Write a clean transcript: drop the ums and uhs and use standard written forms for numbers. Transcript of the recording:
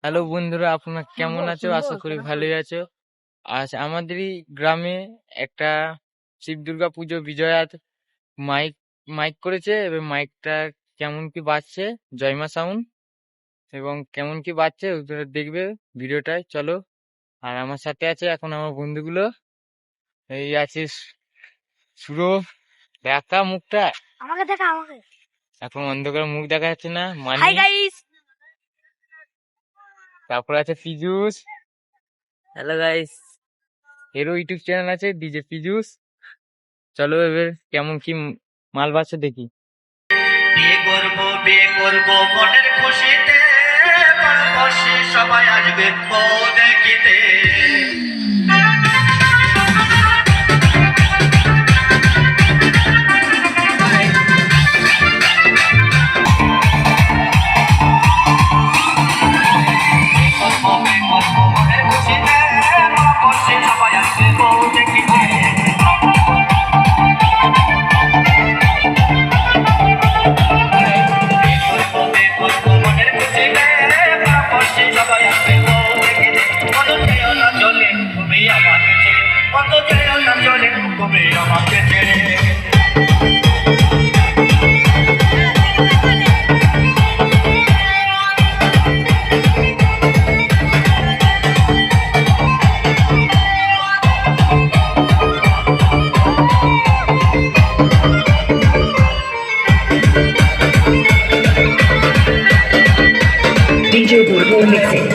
Hello বন্ধুরা, আপনারা কেমন আছো? আশা করি ভালোই আছো। আজ আমাদেরই গ্রামে একটা শিব দুর্গা পুজো বিজয়াত মাইক মাইক করেছে। এবার মাইকটা কেমন কি বাজছে, জয়মা সাউন্ড, এবং কেমন কি বাজছে ওটা দেখবে ভিডিওটায়। চলো। আর আমার সাথে আছে এখন আমার বন্ধুগুলো। এই আছে সুরভ, দেখা মুখটা আমাকে দেখা আমাকে। এখন অন্ধকার, মুখ দেখা যাচ্ছে না। Hi Mani, guys. তারপর আছে ফিজুস। Hello guys. এরও ইউটিউব চ্যানেল আছে, ডিজে ফিজুস। চলো এবার কেমন কি মাল বাজছে দেখি। বিয়ে করবো মনের খুশিতে, পাশাপাশি সবাই আসবে বউ দেখিতে। মনের খুশিতে, পাশাপাশি সবাই আসবে বউ দেখিতে। DJ Burbu Mixing.